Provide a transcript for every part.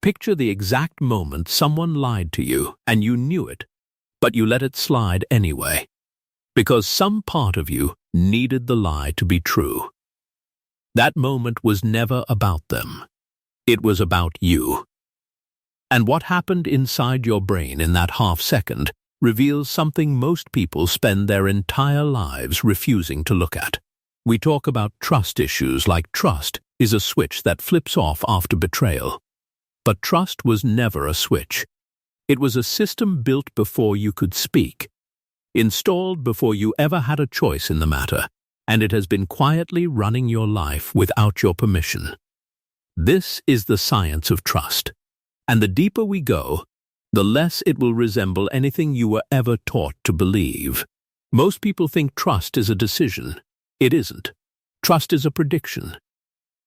Picture the exact moment someone lied to you and you knew it, but you let it slide anyway, because some part of you needed the lie to be true. That moment was never about them. It was about you. And what happened inside your brain in that half second reveals something most people spend their entire lives refusing to look at. We talk about trust issues like trust is a switch that flips off after betrayal. But trust was never a switch. It was a system built before you could speak, installed before you ever had a choice in the matter, and it has been quietly running your life without your permission. This is the science of trust. And the deeper we go, the less it will resemble anything you were ever taught to believe. Most people think trust is a decision. It isn't. Trust is a prediction.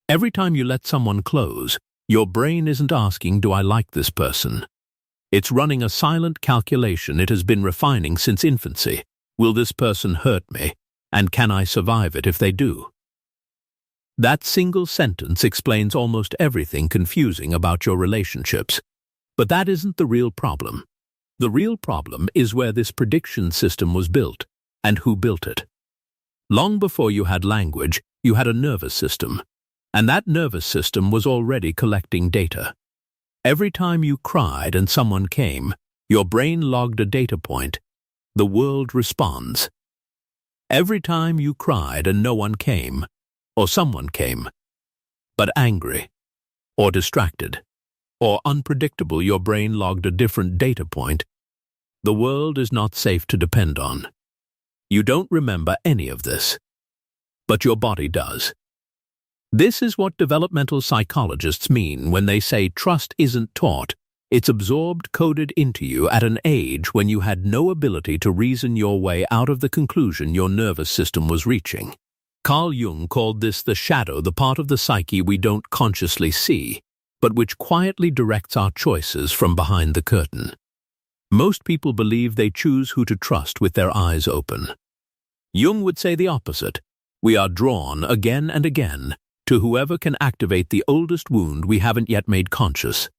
Every time you let someone close, your brain isn't asking, do I like this person? It's running a silent calculation it has been refining since infancy. Will this person hurt me? And can I survive it if they do? That single sentence explains almost everything confusing about your relationships. But that isn't the real problem. The real problem is where this prediction system was built and who built it. Long before you had language, you had a nervous system. And that nervous system was already collecting data. Every time you cried and someone came, your brain logged a data point. The world responds. Every time you cried and no one came, or someone came, but angry, or distracted, or unpredictable, your brain logged a different data point. The world is not safe to depend on. You don't remember any of this, but your body does. This is what developmental psychologists mean when they say trust isn't taught, it's absorbed, coded into you at an age when you had no ability to reason your way out of the conclusion your nervous system was reaching. Carl Jung called this the shadow, the part of the psyche we don't consciously see, but which quietly directs our choices from behind the curtain. Most people believe they choose who to trust with their eyes open. Jung would say the opposite. We are drawn again and again to whoever can activate the oldest wound we haven't yet made conscious.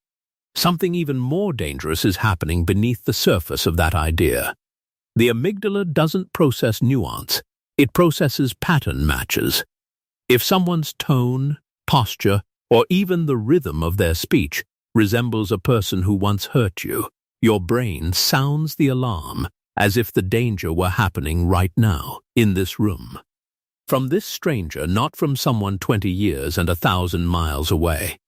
Something even more dangerous is happening beneath the surface of that idea. The amygdala doesn't process nuance, it processes pattern matches. If someone's tone, posture, or even the rhythm of their speech resembles a person who once hurt you, your brain sounds the alarm as if the danger were happening right now, in this room. From this stranger, not from someone 20 years and 1,000 miles away.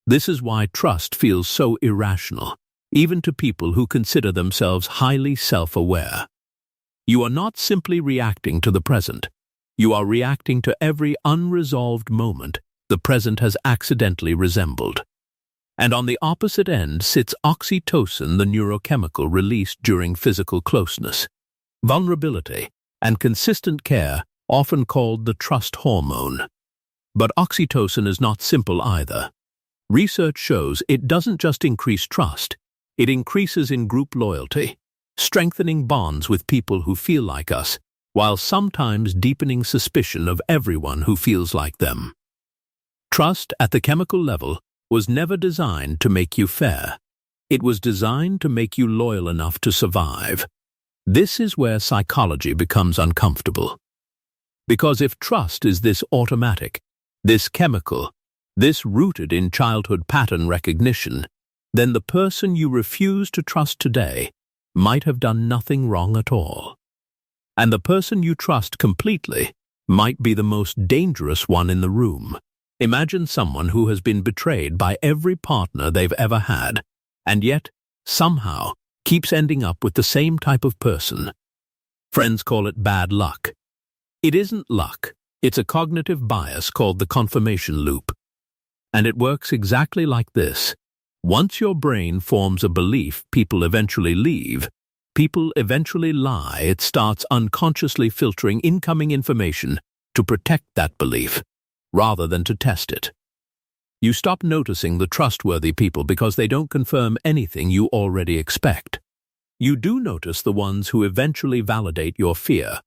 This is why trust feels so irrational, even to people who consider themselves highly self-aware. You are not simply reacting to the present. You are reacting to every unresolved moment the present has accidentally resembled. And on the opposite end sits oxytocin, the neurochemical released during physical closeness. Vulnerability and consistent care, often called the trust hormone. But oxytocin is not simple either. Research shows it doesn't just increase trust, it increases in-group loyalty, strengthening bonds with people who feel like us, while sometimes deepening suspicion of everyone who feels like them. Trust at the chemical level was never designed to make you fair. It was designed to make you loyal enough to survive. This is where psychology becomes uncomfortable. Because if trust is this automatic, this chemical, this rooted in childhood pattern recognition, then the person you refuse to trust today might have done nothing wrong at all. And the person you trust completely might be the most dangerous one in the room. Imagine someone who has been betrayed by every partner they've ever had, and yet, somehow, keeps ending up with the same type of person. Friends call it bad luck. It isn't luck, it's a cognitive bias called the confirmation loop. And it works exactly like this. Once your brain forms a belief people eventually leave, people eventually lie, it starts unconsciously filtering incoming information to protect that belief, rather than to test it. You stop noticing the trustworthy people because they don't confirm anything you already expect. You do notice the ones who eventually validate your fear,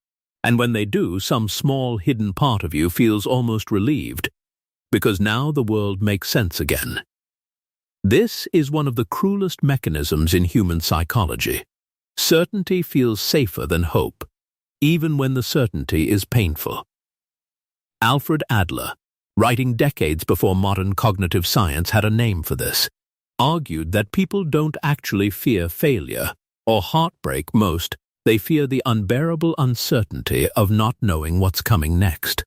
and when they do, some small hidden part of you feels almost relieved, because now the world makes sense again. This is one of the cruelest mechanisms in human psychology. Certainty feels safer than hope, even when the certainty is painful. Alfred Adler, writing decades before modern cognitive science had a name for this, argued that people don't actually fear failure or heartbreak most, they fear the unbearable uncertainty of not knowing what's coming next.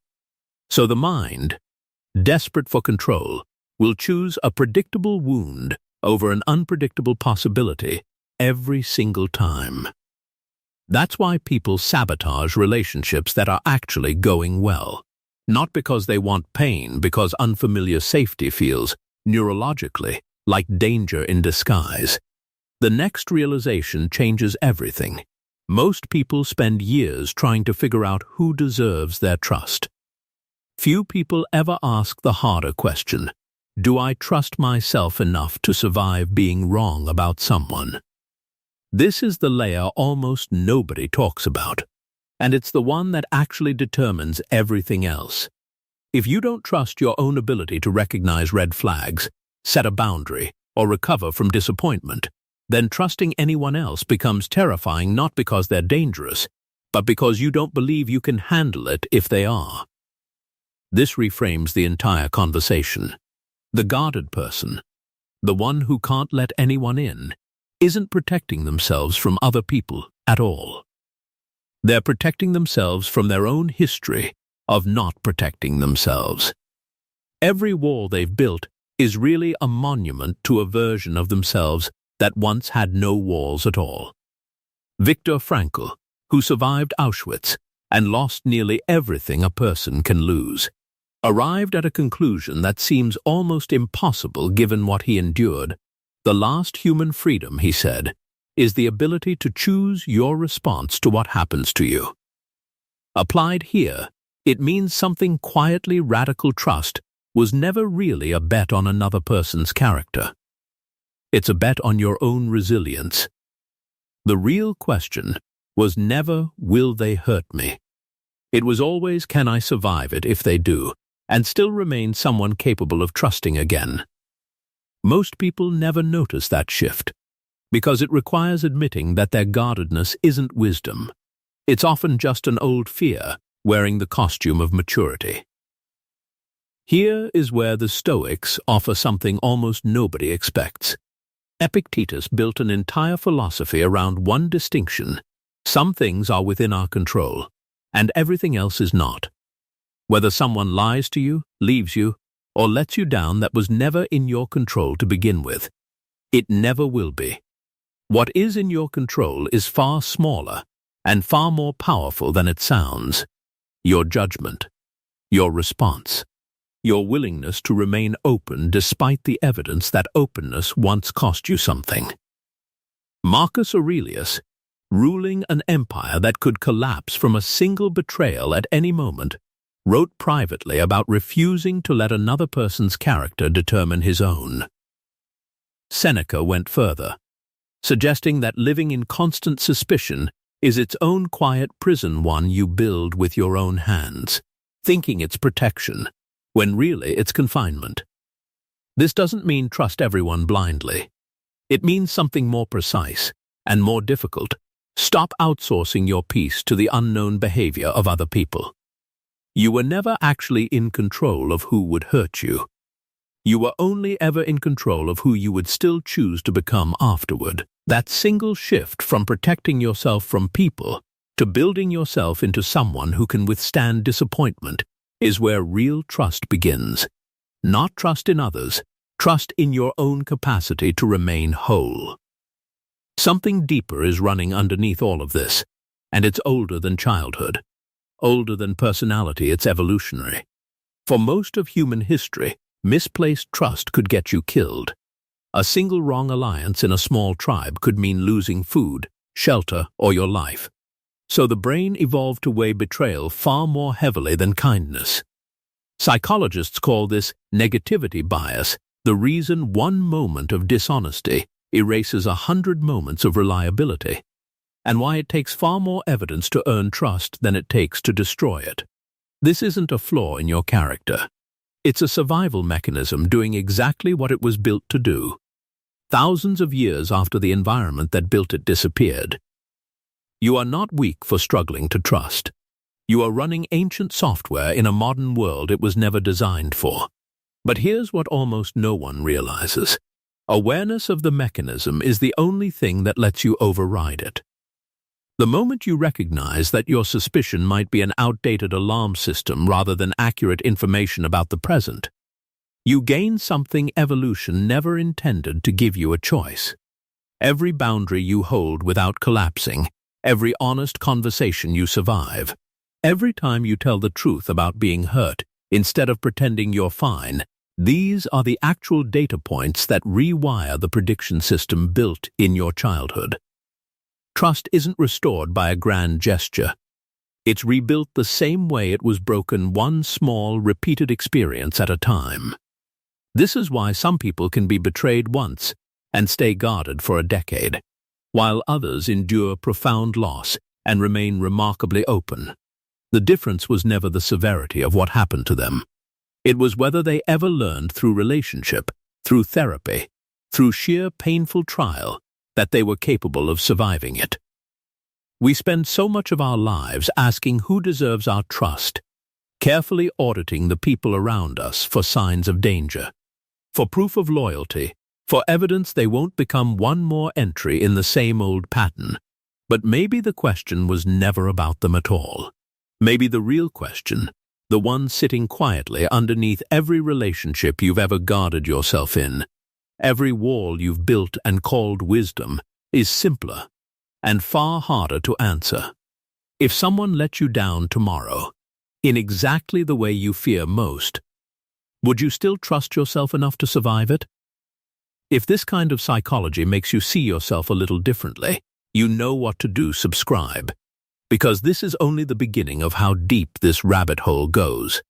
So the mind, desperate for control, will choose a predictable wound over an unpredictable possibility every single time. That's why people sabotage relationships that are actually going well. Not because they want pain, because unfamiliar safety feels, neurologically, like danger in disguise. The next realization changes everything. Most people spend years trying to figure out who deserves their trust. Few people ever ask the harder question, do I trust myself enough to survive being wrong about someone? This is the layer almost nobody talks about, and it's the one that actually determines everything else. If you don't trust your own ability to recognize red flags, set a boundary, or recover from disappointment, then trusting anyone else becomes terrifying not because they're dangerous, but because you don't believe you can handle it if they are. This reframes the entire conversation. The guarded person, the one who can't let anyone in, isn't protecting themselves from other people at all. They're protecting themselves from their own history of not protecting themselves. Every wall they've built is really a monument to a version of themselves that once had no walls at all. Viktor Frankl, who survived Auschwitz and lost nearly everything a person can lose, arrived at a conclusion that seems almost impossible given what he endured. The last human freedom, he said, is the ability to choose your response to what happens to you. Applied here, it means something quietly radical. Trust was never really a bet on another person's character. It's a bet on your own resilience. The real question was never, will they hurt me? It was always, can I survive it if they do, and still remain someone capable of trusting again? Most people never notice that shift, because it requires admitting that their guardedness isn't wisdom. It's often just an old fear wearing the costume of maturity. Here is where the Stoics offer something almost nobody expects. Epictetus built an entire philosophy around one distinction. Some things are within our control, and everything else is not. Whether someone lies to you, leaves you, or lets you down, that was never in your control to begin with. It never will be. What is in your control is far smaller and far more powerful than it sounds. Your judgment, your response, your willingness to remain open despite the evidence that openness once cost you something. Marcus Aurelius, ruling an empire that could collapse from a single betrayal at any moment, wrote privately about refusing to let another person's character determine his own. Seneca went further, suggesting that living in constant suspicion is its own quiet prison, one you build with your own hands, thinking it's protection, when really it's confinement. This doesn't mean trust everyone blindly. It means something more precise and more difficult. Stop outsourcing your peace to the unknown behavior of other people. You were never actually in control of who would hurt you. You were only ever in control of who you would still choose to become afterward. That single shift from protecting yourself from people to building yourself into someone who can withstand disappointment is where real trust begins. Not trust in others, trust in your own capacity to remain whole. Something deeper is running underneath all of this, and it's older than childhood. Older than personality, it's evolutionary. For most of human history, misplaced trust could get you killed. A single wrong alliance in a small tribe could mean losing food, shelter, or your life. So the brain evolved to weigh betrayal far more heavily than kindness. Psychologists call this negativity bias, the reason one moment of dishonesty erases 100 moments of reliability, and why it takes far more evidence to earn trust than it takes to destroy it. This isn't a flaw in your character. It's a survival mechanism doing exactly what it was built to do. thousands of years after the environment that built it disappeared. You are not weak for struggling to trust. You are running ancient software in a modern world it was never designed for. But here's what almost no one realizes. Awareness of the mechanism is the only thing that lets you override it. The moment you recognize that your suspicion might be an outdated alarm system rather than accurate information about the present, you gain something evolution never intended to give you a choice. Every boundary you hold without collapsing, every honest conversation you survive, every time you tell the truth about being hurt instead of pretending you're fine, these are the actual data points that rewire the prediction system built in your childhood. Trust isn't restored by a grand gesture. It's rebuilt the same way it was broken, one small, repeated experience at a time. This is why some people can be betrayed once and stay guarded for a decade, while others endure profound loss and remain remarkably open. The difference was never the severity of what happened to them. It was whether they ever learned through relationship, through therapy, through sheer painful trial, that they were capable of surviving it. We spend so much of our lives asking who deserves our trust, carefully auditing the people around us for signs of danger, for proof of loyalty, for evidence they won't become one more entry in the same old pattern. But maybe the question was never about them at all. Maybe the real question, the one sitting quietly underneath every relationship you've ever guarded yourself in, every wall you've built and called wisdom, is simpler and far harder to answer. If someone let you down tomorrow, in exactly the way you fear most, would you still trust yourself enough to survive it? If this kind of psychology makes you see yourself a little differently, you know what to do. Subscribe. Because this is only the beginning of how deep this rabbit hole goes.